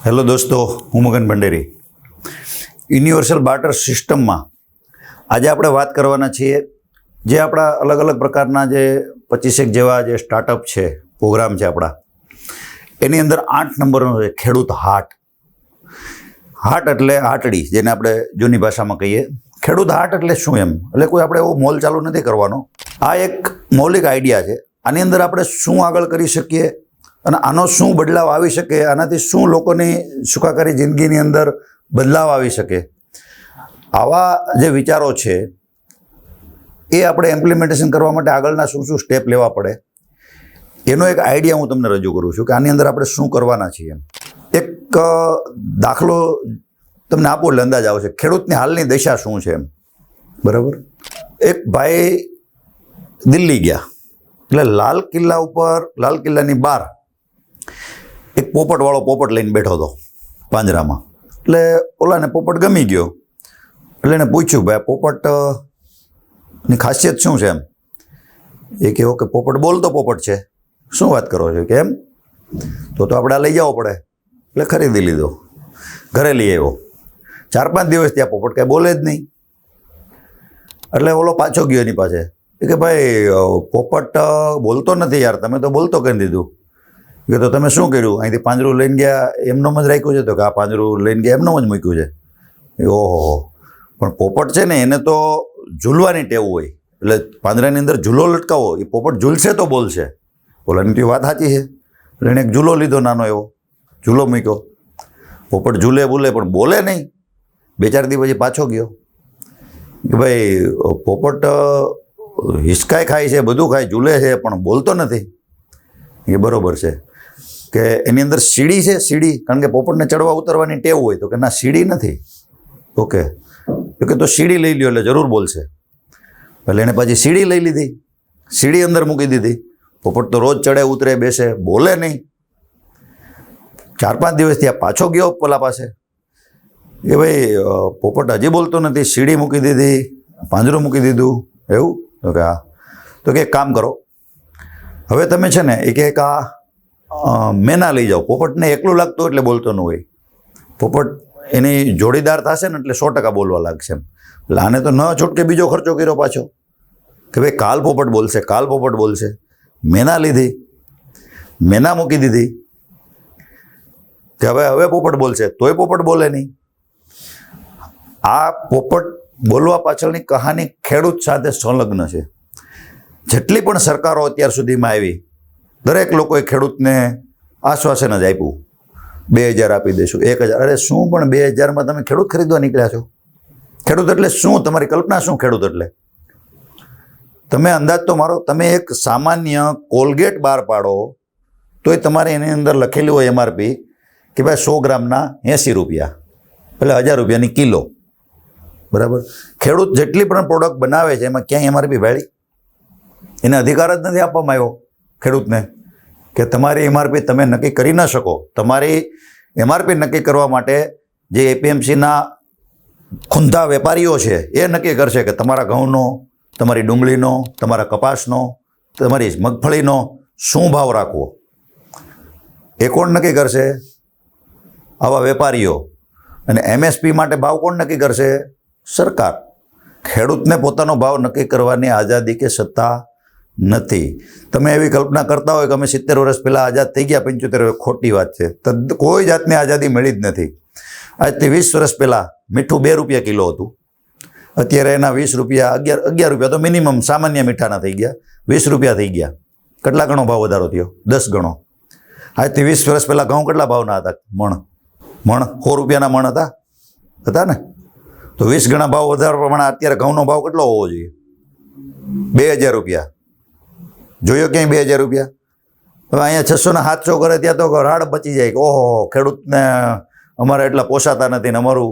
Hello દોસ્તો, હું મગન Bhanderi. Universal barter સિસ્ટમમાં આજે આપણે વાત કરવાના છીએ જે આપણા અલગ અલગ પ્રકારના જે 25 જેવા જે સ્ટાર્ટઅપ છે, પ્રોગ્રામ છે આપણા, એની અંદર 8 નંબરનો છે ખેડૂત હાટ. હાટ એટલે હાટડી, જેને આપણે જૂની ભાષામાં કહીએ. ખેડૂત હાટ એટલે શું એમ? એટલે કોઈ આપણે એવો મોલ ચાલુ નથી કરવાનો. આ એક મૌલિક આઈડિયા છે. આની અંદર આપણે શું આગળ કરી શકીએ અને આનો શું બદલાવ આવી શકે, આનાથી શું લોકોની સુખાકારી જિંદગીની અંદર બદલાવ આવી શકે, આવા જે વિચારો છે એ આપણે ઇમ્પ્લિમેન્ટેશન કરવા માટે આગળના શું શું સ્ટેપ લેવા પડે, એનો એક આઈડિયા હું તમને રજૂ કરું છું કે આની અંદર આપણે શું કરવાના છીએ. એક દાખલો તમને આપો એટલે અંદાજ આવશે ખેડૂતની હાલની દશા શું છે એમ. બરાબર, એક ભાઈ દિલ્હી ગયા એટલે લાલ કિલ્લા ઉપર, લાલ કિલ્લાની બહાર એક પોપટવાળો પોપટ લઈને બેઠો હતો પાંજરામાં. એટલે ઓલાને પોપટ ગમી ગયો એટલે એને પૂછ્યું, ભાઈ પોપટની ખાસિયત શું છે એમ? એ કહ્યું કે પોપટ બોલતો પોપટ છે. શું વાત કરો છો? કે એમ? તો આપણે આ લઈ જવો પડે. એટલે ખરીદી લીધો, ઘરે લઈ આવ્યો. 4-5 દિવસ ત્યાં પોપટ કાંઈ બોલે જ નહીં. એટલે ઓલો પાછો ગયો એની પાસે કે ભાઈ પોપટ બોલતો નથી યાર, તમે તો બોલતો કરી દીધું. કે તો તમે શું કર્યું? અહીંથી પાંજરું લઈને ગયા એમનો જ રાખ્યું છે? તો કે આ પાંજરું લઈને ગયા એમનો જ મૂક્યું છે. ઓહો, પણ પોપટ છે ને એને તો ઝૂલવાની ટેવ હોય, એટલે પાંજરાની અંદર ઝૂલો લટકાવો, એ પોપટ ઝૂલશે તો બોલશે. ઓલાની તો વાત સાચી છે. એટલે એને એક ઝૂલો લીધો, નાનો એવો ઝૂલો મૂક્યો. પોપટ ઝૂલે બોલે પણ બોલે નહીં. 2-4 દિવસ પછી પાછો ગયો કે ભાઈ પોપટ હિસકાઈ ખાય છે, બધું ખાય, ઝૂલે છે, પણ બોલતો નથી. એ બરોબર છે કે એની અંદર સીડી છે? સીડી, કારણ કે પોપટને ચડવા ઉતરવાની ટેવ હોય. તો કે ના, સીડી નથી. ઓકે, તો કે તો સીડી લઈ લ્યો એટલે જરૂર બોલશે. એટલે એને પાછી સીડી લઈ લીધી, સીડી અંદર મૂકી દીધી. પોપટ તો રોજ ચડે ઉતરે બેસે, બોલે નહીં. 4-5 દિવસ ત્યાં પાછો ગયો પેલા પાસે કે ભાઈ પોપટ હજી બોલતો નથી, સીડી મૂકી દીધી, પાંજરું મૂકી દીધું. એવું? તો કે હા. તો કે એક કામ કરો, હવે તમે છે ને એક આ મેના લઈ જાઓ. પોપટને એકલું લાગતું એટલે બોલતો ન હોય. પોપટ એની જોડીદાર થશે ને એટલે 100% બોલવા લાગશે એમ. એટલે આને તો ન છૂટકે બીજો ખર્ચો કર્યો પાછો કે ભાઈ કાલ પોપટ બોલશે, કાલ પોપટ બોલશે. મેના લીધી, મેના મૂકી દીધી કે હવે પોપટ બોલશે, તોય પોપટ બોલે નહીં. આ પોપટ બોલવા પાછળની કહાની ખેડૂત સાથે સંલગ્ન છે. જેટલી પણ સરકારો અત્યાર સુધીમાં આવી, દરેક લોકોએ ખેડૂતને આશ્વાસન જ આપ્યું, 2000 આપી દઈશું, 1000. અરે શું પણ 2000માં તમે ખેડૂત ખરીદવા નીકળ્યા છો? ખેડૂત એટલે શું? તમારી કલ્પના શું ખેડૂત એટલે? તમે અંદાજ તો મારો. તમે એક સામાન્ય કોલગેટ બહાર પાડો તોય તમારે એની અંદર લખેલી હોય MRP કે ભાઈ 100 ગ્રામના 80 રૂપિયા, એટલે 1000 રૂપિયાની કિલો. બરાબર, ખેડૂત જેટલી પણ પ્રોડક્ટ બનાવે છે એમાં ક્યાંય MRP વાળી? એને અધિકાર જ નથી આપવામાં આવ્યો ખેડૂતને કે તમારી MRP તમે નક્કી કરી ન શકો. તમારી MRP નક્કી કરવા માટે જે APMCના ખૂંધા વેપારીઓ છે એ નક્કી કરશે કે તમારા ઘઉંનો, તમારી ડુંગળીનો, તમારા કપાસનો, તમારી મગફળીનો શું ભાવ રાખવો. એ કોણ નક્કી કરશે? આવા વેપારીઓ. અને MSP માટે ભાવ કોણ નક્કી કરશે? સરકાર. ખેડૂતને પોતાનો ભાવ નક્કી કરવાની આઝાદી કે સત્તા નથી. તમે એવી કલ્પના કરતા હોય કે અમે 70 વર્ષ પહેલાં આઝાદ થઈ ગયા, 75 વર્ષ, ખોટી વાત છે. કોઈ જાતની આઝાદી મળી જ નથી. આજથી 20 વર્ષ પહેલાં મીઠું 2 રૂપિયા કિલો હતું. અત્યારે એના 20 રૂપિયા, 11 રૂપિયા તો મિનિમમ સામાન્ય મીઠાના થઈ ગયા, 20 રૂપિયા થઈ ગયા. કેટલા ગણો ભાવ વધારો થયો? 10 ગણો. આજથી 20 વર્ષ પહેલાં ઘઉં કેટલા ભાવના હતા? મણ 100 રૂપિયાના મણ હતા ને? તો 20 ગણા ભાવ વધારવા પ્રમાણે અત્યારે ઘઉંનો ભાવ કેટલો હોવો જોઈએ? 2000 રૂપિયા. જોયો ક્યાંય 2000 રૂપિયા? હવે અહીંયા 600 ને 700 કરે ત્યાં તો રાડ બચી જાય કે ઓહો, ખેડૂતને અમારે એટલા પોસાતા નથી ને અમારું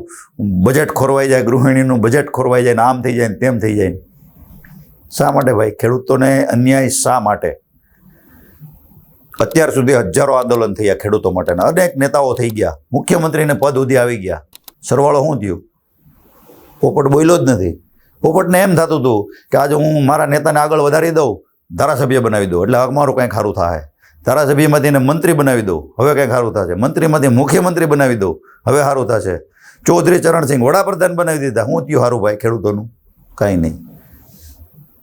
બજેટ ખોરવાઈ જાય, ગૃહિણીનું બજેટ ખોરવાઈ જાય ને આમ થઈ જાય ને તેમ થઈ જાય. શા માટે ભાઈ? ખેડૂતોને અન્યાય શા માટે? અત્યાર સુધી હજારો આંદોલન થયા ખેડૂતો માટેના, અનેક નેતાઓ થઈ ગયા, મુખ્યમંત્રીને પદ સુધી આવી ગયા. સરવાળો શું થયું? પોપટ બોલ્યો જ નથી. પોપટને એમ થતું હતું કે આજે હું મારા નેતાને આગળ વધારી દઉં, ધારાસભ્ય બનાવી દઉં એટલે અમારું કંઈ ખારું થાય. ધારાસભ્યમાંથી એને મંત્રી બનાવી દો, હવે કંઈક સારું થશે. મંત્રીમાંથી મુખ્યમંત્રી બનાવી દો, હવે સારું થશે. ચૌધરી ચરણસિંહ વડાપ્રધાન બનાવી દીધા, હું થયું સારું ભાઈ ખેડૂતોનું? કાંઈ નહીં.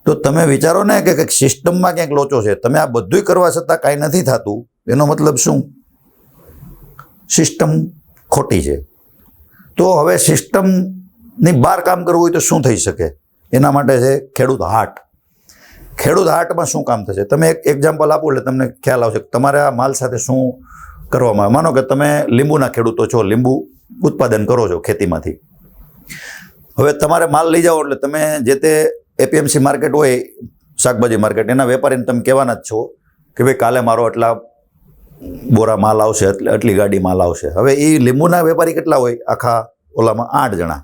તો તમે વિચારો ને કે કંઈક સિસ્ટમમાં ક્યાંક લોચો છે. તમે આ બધુંય કરવા છતાં કાંઈ નથી થતું, એનો મતલબ શું? સિસ્ટમ ખોટી છે. તો હવે સિસ્ટમની બહાર કામ કરવું હોય તો શું થઈ શકે? એના માટે છે ખેડૂત હાટ. ખેડૂત હાટમાં શું કામ થશે? તમે એક એક્ઝામ્પલ આપો એટલે તમને ખ્યાલ આવશે તમારે આ માલ સાથે શું કરવામાં આવે. માનો કે તમે લીંબુના ખેડૂતો છો, લીંબુ ઉત્પાદન કરો છો ખેતીમાંથી. હવે તમારે માલ લઈ જાઓ એટલે તમે જે તે એપીએમસી માર્કેટ હોય, શાકભાજી માર્કેટ, એના વેપારીને તમે કહેવાના જ છો કે ભાઈ કાલે મારો એટલા બોરા માલ આવશે, એટલી ગાડી માલ આવશે. હવે એ લીંબુના વેપારી કેટલા હોય? આખા ઓલામાં 8 જણા.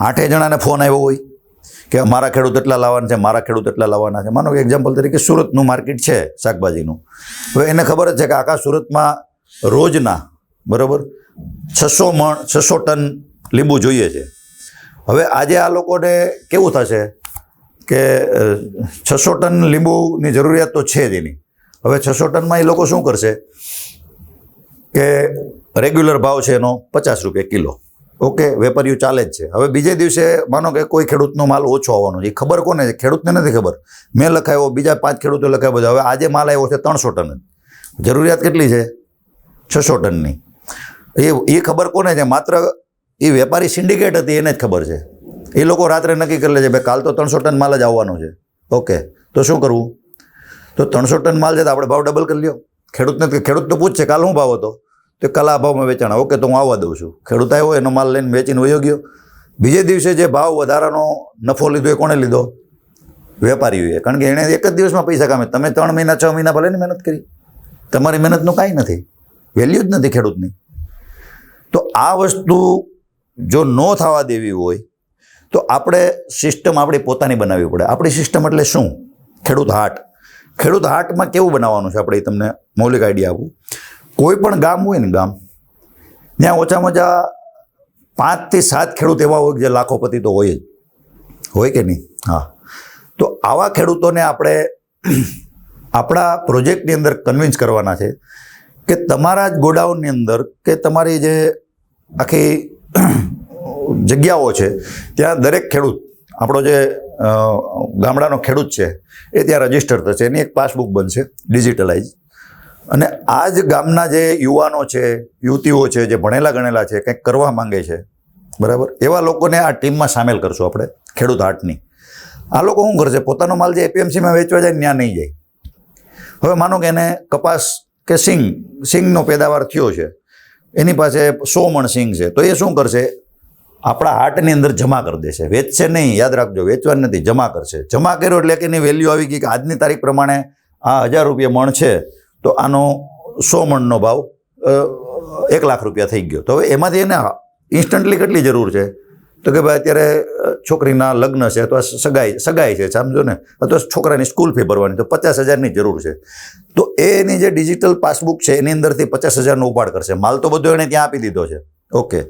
8 જણાને ફોન આવ્યો હોય કે મારા ખેડૂત એટલા લાવવાના છે, મારા ખેડૂત એટલા લાવવાના છે. માનો કે એક્ઝામ્પલ તરીકે સુરતનું માર્કેટ છે શાકભાજીનું. હવે એને ખબર જ છે કે આખા સુરતમાં રોજના બરાબર 600 ટન લીંબુ જોઈએ છે. હવે આજે આ લોકોને કેવું થશે કે 600 ટન લીંબુની જરૂરિયાત તો છે જ એની. હવે 600 ટનમાં એ લોકો શું કરશે કે રેગ્યુલર ભાવ છે એનો 50 રૂપિયા કિલો. ઓકે, વેપારીઓ ચાલે જ છે. હવે બીજે દિવસે માનો કે કોઈ ખેડૂતનો માલ ઓછો આવવાનો છે, એ ખબર કોને છે? ખેડૂતને નથી ખબર. મેં લખાયો, બીજા 5 ખેડૂતો લખાયો બધા. હવે આજે માલ આવ્યો છે 300 ટન, જરૂરિયાત કેટલી છે? 600 ટનની. એ ખબર કોને છે? માત્ર એ વેપારી સિન્ડિકેટ હતી એને જ ખબર છે. એ લોકો રાત્રે નક્કી કરી લે છે ભાઈ કાલ તો 300 ટન માલ જ આવવાનો છે. ઓકે, તો શું કરવું? તો 300 ટન માલ છે તો આપણે ભાવ ડબલ કરી લ્યો. ખેડૂત તો પૂછશે કાલ શું ભાવ હતો? તો કાલ આ ભાવમાં વેચાણા. ઓકે, તો હું આવવા દઉં છું. ખેડૂત આવ્યો, એનો માલ લઈને વેચીને વયો ગયો. બીજે દિવસે જે ભાવ વધારાનો નફો લીધો એ કોણે લીધો? વેપારીઓએ. કારણ કે એણે એક જ દિવસમાં પૈસા કામે. તમે 3 મહિના 6 મહિના ભલે ને મહેનત કરી, તમારી મહેનતનું કાંઈ નથી, વેલ્યુ જ નથી ખેડૂતની. તો આ વસ્તુ જો ન થવા દેવી હોય તો આપણે સિસ્ટમ આપણી પોતાની બનાવવી પડે. આપણી સિસ્ટમ એટલે શું? ખેડૂત હાટ. ખેડૂત હાટમાં કેવું બનાવવાનું છે આપણે તમને મૌલિક આઈડિયા આપું. કોઈ પણ ગામ હોય ને, ગામ ત્યાં ઓછામાં ઓછા 5 થી 7 ખેડૂત એવા હોય જે લાખોપતિ તો હોય જ, હોય કે નહીં? હા. તો આવા ખેડૂતોને આપણે આપણા પ્રોજેક્ટની અંદર કન્વિન્સ કરવાના છે કે તમારા જ ગોડાઉનની અંદર કે તમારી જે આખી જગ્યાઓ છે ત્યાં દરેક ખેડૂત, આપણો જે ગામડાનો ખેડૂત છે એ ત્યાં રજીસ્ટર થશે. એની એક પાસબુક બનશે ડિજિટલાઇઝ. અને આ જ ગામના જે યુવાનો છે, યુવતીઓ છે, જે ભણેલા ગણેલા છે, કંઈક કરવા માંગે છે, બરાબર, એવા લોકોને આ ટીમમાં સામેલ કરશું આપણે ખેડૂત હાટની. આ લોકો શું કરશે? પોતાનો માલ જે એપીએમસીમાં વેચવા જાય ત્યાં નહીં જાય. હવે માનો કે એને કપાસ કે સિંગનો પેદાવાર થયો છે, એની પાસે 100 મણ સિંગ છે, તો એ શું કરશે? આપણા હાટની અંદર જમા કરી દેશે. વેચશે નહીં, યાદ રાખજો, વેચવાનું નથી, જમા કરશે. જમા કર્યો એટલે કે એની વેલ્યુ આવી ગઈ કે આજની તારીખ પ્રમાણે આ 1000 રૂપિયા મણ છે, તો આનો 100 મણનો ભાવ 1 લાખ રૂપિયા થઈ ગયો. તો હવે એમાંથી એને ઇન્સ્ટન્ટલી કેટલી જરૂર છે? તો કે ભાઈ અત્યારે છોકરીના લગ્ન છે અથવા સગાઈ છે, સમજો ને, અથવા છોકરાની સ્કૂલ ફી ભરવાની, તો 50,000ની જરૂર છે. તો એની જે ડિજિટલ પાસબુક છે એની અંદરથી 50,000નો ઉપાડ કરશે. માલ તો બધો એણે ત્યાં આપી દીધો છે. ઓકે,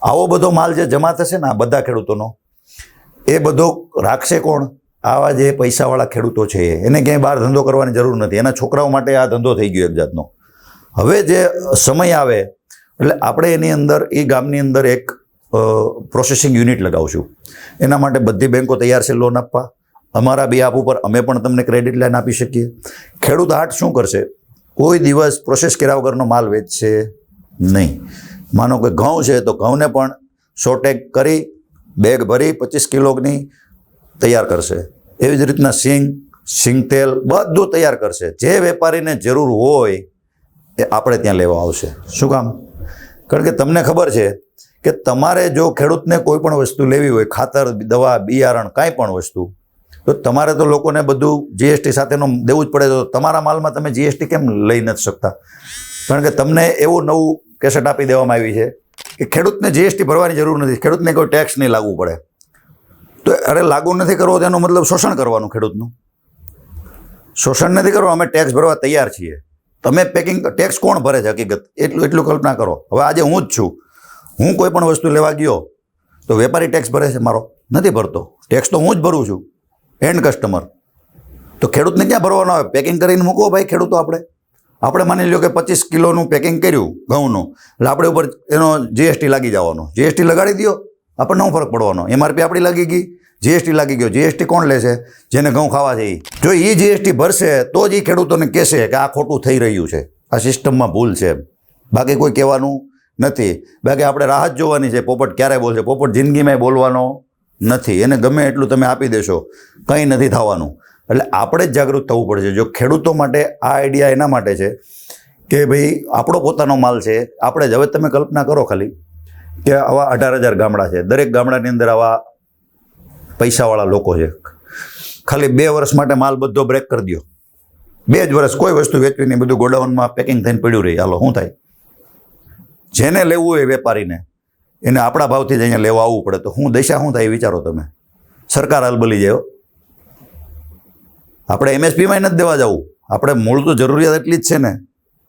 આવો બધો માલ જે જમા થશે ને આ બધા ખેડૂતોનો, એ બધો રાખશે કોણ? આવા જે પૈસાવાળા ખેડૂતો છે. એને ક્યાંય બહાર ધંધો કરવાની જરૂર નથી. એના છોકરાઓ માટે આ ધંધો થઈ ગયો એક જાતનો. હવે જે સમય આવે એટલે આપણે એની અંદર, એ ગામની અંદર એક પ્રોસેસિંગ યુનિટ લગાવશું. એના માટે બધી બેન્કો તૈયાર છે લોન આપવા. અમારા બેહાફ ઉપર અમે પણ તમને ક્રેડિટ લાઈન આપી શકીએ. ખેડૂત હાટ શું કરશે? કોઈ દિવસ પ્રોસેસ કર્યા વગરનો માલ વેચશે નહીં. માનો કે ઘઉં છે તો ઘઉંને પણ શોર્ટેજ કરી બેગ ભરી 25 કિલોની તૈયાર કરશે. એવી જ રીતના સિંગ તેલ બધું તૈયાર કરશે. જે વેપારીને જરૂર હોય એ આપણે ત્યાં લેવા આવશે. શું કામ? કારણ કે તમને ખબર છે કે તમારે જો ખેડૂતને કોઈ પણ વસ્તુ લેવી હોય, ખાતર, દવા, બિયારણ, કાંઈ પણ વસ્તુ, તો તમારે તો લોકોને બધું જીએસટી સાથેનું દેવું જ પડે. તો તમારા માલમાં તમે જીએસટી કેમ લઈ નથી શકતા? કારણ કે તમને એવું નવું કેસેટ આપી દેવામાં આવી છે કે ખેડૂતને જીએસટી ભરવાની જરૂર નથી, ખેડૂતને કોઈ ટેક્સ નહીં લાગવું પડે. તો અરે લાગુ નથી કરવો તેનો મતલબ શોષણ કરવાનું. ખેડૂતનું શોષણ નથી કરવું, અમે ટેક્સ ભરવા તૈયાર છીએ. તમે ટેક્સ કોણ ભરે છે હકીકત? એટલું કલ્પના કરો. હવે આજે હું જ છું, હું કોઈ પણ વસ્તુ લેવા ગયો તો વેપારી ટેક્સ ભરે છે મારો? નથી ભરતો. ટેક્સ તો હું જ ભરું છું, એન્ડ કસ્ટમર. તો ખેડૂતને ક્યાં ભરવાનો આવે? પેકિંગ કરીને મૂકો ભાઈ ખેડૂતો આપણે. આપણે માની લો કે 25 કિલોનું પેકિંગ કર્યું ઘઉંનું, એટલે આપણે ઉપર એનો જીએસટી લાગી જવાનો. જીએસટી લગાડી દો, આપણને શું ફરક પડવાનો? એમઆરપી આપણી લાગી ગઈ, જીએસટી લાગી ગયો. જીએસટી કોણ લેશે? જેને ઘઉં ખાવા છે એ. જો એ જીએસટી ભરશે તો જ એ ખેડૂતોને કહેશે કે આ ખોટું થઈ રહ્યું છે, આ સિસ્ટમમાં ભૂલ છે. બાકી કોઈ કહેવાનું નથી. બાકી આપણે રાહત જોવાની છે. પોપટ ક્યારે બોલશે? પોપટ જિંદગીમાં બોલવાનો નથી. એને ગમે એટલું તમે આપી દેશો, કંઈ નથી થવાનું. એટલે આપણે જ જાગૃત થવું પડશે. જો ખેડૂતો માટે આ આઈડિયા એના માટે છે કે ભાઈ આપણો પોતાનો માલ છે. આપણે જ હવે તમે કલ્પના કરો ખાલી કે આવા 18,000 ગામડા છે. દરેક ગામડાની અંદર આવા પૈસાવાળા લોકો છે. ખાલી 2 વર્ષ માટે માલ બધો બ્રેક કરી દો. 2 જ વર્ષ કોઈ વસ્તુ વેચવી નહીં, બધું ગોડાઉનમાં પેકિંગ થઈને પડ્યું રહી. હાલો શું થાય? જેને લેવું હોય વેપારીને, એને આપણા ભાવથી જ અહીંયા લેવા આવવું પડે. તો હું દશા શું થાય વિચારો તમે. સરકાર હલબલી જાય. આપણે એમએસપીમાં નથી દેવા જવું. આપણે મૂળ તો જરૂરિયાત એટલી જ છે ને,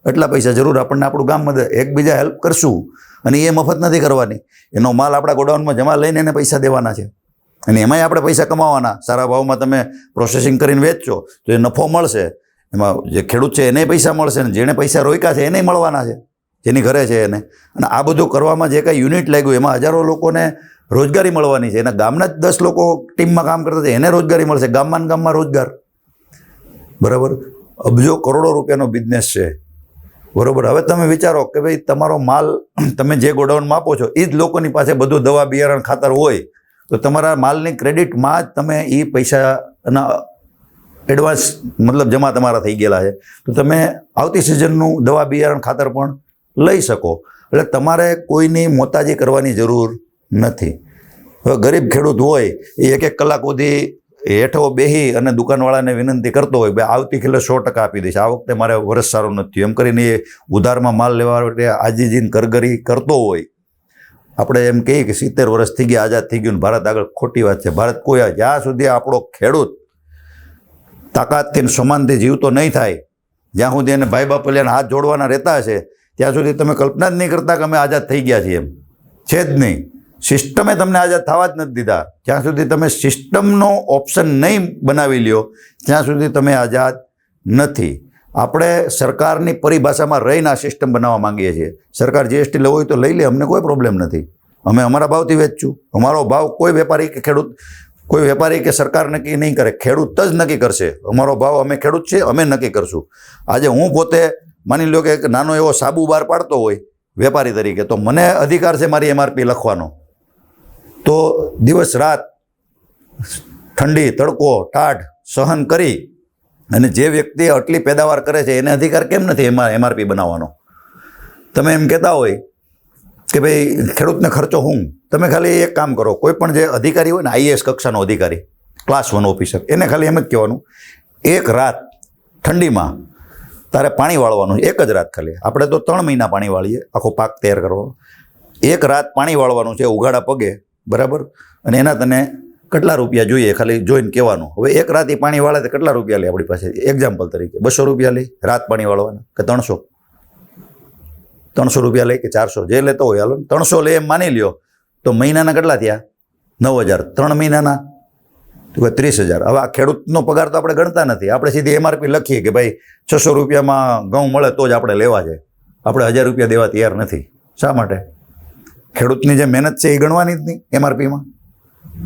એટલા પૈસા જરૂર આપણને આપણું ગામ મદદ એકબીજા હેલ્પ કરશું. અને એ મફત નથી કરવાની. એનો માલ આપણા ગોડાઉનમાં જમા લઈને એને પૈસા દેવાના છે. અને એમાંય આપણે પૈસા કમાવાના. સારા ભાવમાં તમે પ્રોસેસિંગ કરીને વેચશો તો એ નફો મળશે. એમાં જે ખેડૂત છે એને પૈસા મળશે, ને જેણે પૈસા રોક્યા છે એને મળવાના છે, જેની ઘરે છે એને. અને આ બધું કરવામાં જે કાંઈ યુનિટ લાગ્યું એમાં હજારો લોકોને રોજગારી મળવાની છે. એના ગામના જ 10 લોકો ટીમમાં કામ કરતા છે, એને રોજગારી મળશે. ગામમાં રોજગાર. બરાબર. અબજો કરોડો રૂપિયાનો બિઝનેસ છે. બરાબર. હવે તમે વિચારો કે ભાઈ તમારો માલ તમે જે ગોડાઉનમાં આપો છો એ જ લોકોની પાસે બધું દવા બિયારણ ખાતર હોય, તો તમારા માલની ક્રેડિટમાં જ તમે એ પૈસાના એડવાન્સ મતલબ જમા તમારા થઈ ગયેલા છે, તો તમે આવતી સિઝનનું દવા બિયારણ ખાતર પણ લઈ શકો. એટલે તમારે કોઈની મોતાજી કરવાની જરૂર નથી. હવે ગરીબ ખેડૂત હોય એ 1-1 કલાક સુધી હેઠો બેસી અને દુકાનવાળાને વિનંતી કરતો હોય, ભાઈ આવતી કિલો 100% આપી દઈશ, આ વખતે મારે વરસ સારું નથી, એમ કરીને એ ઉધારમાં માલ લેવા માટે આજીજીને કરગરી કરતો હોય. આપણે એમ કહીએ કે 70 વર્ષ થઈ ગયા, આઝાદ થઈ ગયું, ભારત આગળ. ખોટી વાત છે. ભારત કોઈ જ્યાં સુધી આપણો ખેડૂત તાકાતથી સમાનથી જીવતો નહીં થાય, જ્યાં સુધી એને ભાઈ બાપલિયાને હાથ જોડવાના રહેતા હશે, ત્યાં સુધી તમે કલ્પના જ નહીં કરતા કે અમે આઝાદ થઈ ગયા છીએ. એમ છે જ નહીં. સિસ્ટમે તમને આઝાદ થવા જ નથી દીધા. જ્યાં સુધી તમે સિસ્ટમનો ઓપ્શન નહીં બનાવી લ્યો ત્યાં સુધી તમે આઝાદ નથી. આપણે સરકારની પરિભાષામાં રહીને આ સિસ્ટમ બનાવવા માંગીએ છીએ. સરકાર જીએસટી લેવો હોય તો લઈ લે, અમને કોઈ પ્રોબ્લેમ નથી. અમે અમારા ભાવથી વેચશું. અમારો ભાવ કોઈ વેપારી કે ખેડૂત, કોઈ વેપારી કે સરકાર નક્કી નહીં કરે, ખેડૂત જ નક્કી કરશે. અમારો ભાવ અમે ખેડૂત છીએ, અમે નક્કી કરશું. આજે હું પોતે માની લો કે એક નાનો એવો સાબુ બહાર પાડતો હોય વેપારી તરીકે, તો મને અધિકાર છે મારી એમઆરપી લખવાનો. તો દિવસ રાત ઠંડી તડકો ટાઢ સહન કરી અને જે વ્યક્તિ આટલી પેદાવાર કરે છે એને અધિકાર કેમ નથી એમાં એમઆરપી બનાવવાનો? તમે એમ કહેતા હોય કે ભાઈ ખેડૂતને ખર્ચો હું, તમે ખાલી એક કામ કરો, કોઈ પણ જે અધિકારી હોય ને, આઈએએસ કક્ષાનો અધિકારી, ક્લાસ 1 ઓફિસર, એને ખાલી એમ જ કહેવાનું, એક રાત ઠંડીમાં તારે પાણી વાળવાનું. એક જ રાત ખાલી. આપણે તો 3 મહિના પાણી વાળીએ આખો પાક તૈયાર કરવાનો. એક રાત પાણી વાળવાનું છે ઉઘાડા પગે. બરાબર. અને એના તને કેટલા રૂપિયા જોઈએ ખાલી જોઈને કહેવાનું. હવે એક રાત એ પાણી વાળે તો કેટલા રૂપિયા લે આપણી પાસે? એક્ઝામ્પલ તરીકે 200 રૂપિયા લે રાત પાણી વાળવાના, કે 300 રૂપિયા લે કે 400, જે લેતો હોય. હાલો 300 લે એમ માની લ્યો, તો મહિનાના કેટલા થયા? 9,000. 3 મહિનાના તો 30,000. હવે આ ખેડૂતનો પગાર તો આપણે ગણતા નથી. આપણે સીધી એમઆરપી લખીએ કે ભાઈ 600 રૂપિયામાં ઘઉં મળે તો જ આપણે લેવા છે. આપણે 1,000 રૂપિયા દેવા તૈયાર નથી. શા માટે? ખેડૂતની જે મહેનત છે એ ગણવાની જ નહીં એમઆરપીમાં,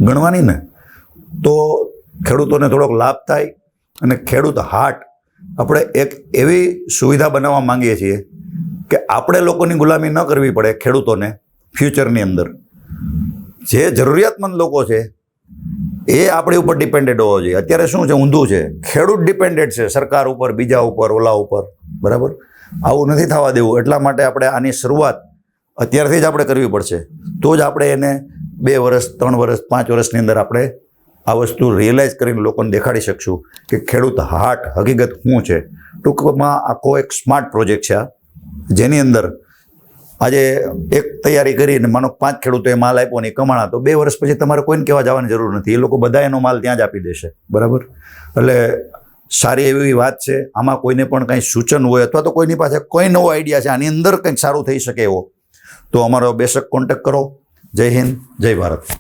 ગણવાની ને. તો ખેડૂતોને થોડોક લાભ થાય. અને ખેડૂત હાટ આપણે એક એવી સુવિધા બનાવવા માંગીએ છીએ કે આપણે લોકોની ગુલામી ન કરવી પડે ખેડૂતોને. ફ્યુચરની અંદર જે જરૂરિયાતમંદ લોકો છે એ આપણી ઉપર ડિપેન્ડેડ હોવો જોઈએ. અત્યારે શું છે? ઊંધું છે. ખેડૂત ડિપેન્ડેડ છે સરકાર ઉપર, બીજા ઉપર, ઓલા ઉપર. બરાબર. આવું નથી થવા દેવું. એટલા માટે આપણે આની શરૂઆત અત્યારથી જ આપણે કરવી પડશે. તો જ આપણે એને 2 વર્ષ 3 વર્ષ 5 વર્ષની અંદર આપણે આ વસ્તુ રિયલાઇઝ કરીને લોકોને દેખાડી શકશું કે ખેડૂત હાટ હકીકત શું છે. ટૂંકમાં આખો એક સ્માર્ટ પ્રોજેક્ટ છે આ, જેની અંદર આજે એક તૈયારી કરીને માનો 5 ખેડૂતોએ માલ આપ્યો ને કમાણા, તો 2 વર્ષ પછી તમારે કોઈને કહેવા જવાની જરૂર નથી. એ લોકો બધા એનો માલ ત્યાં જ આપી દેશે. બરાબર. એટલે સારી એવી વાત છે. આમાં કોઈને પણ કંઈ સૂચન હોય અથવા તો કોઈની પાસે કોઈ નવો આઈડિયા છે આની અંદર કંઈક સારું થઈ શકે એવો, તો અમારો બેશક કોન્ટેક્ટ કરો. જય હિન્દ, જય ભારત.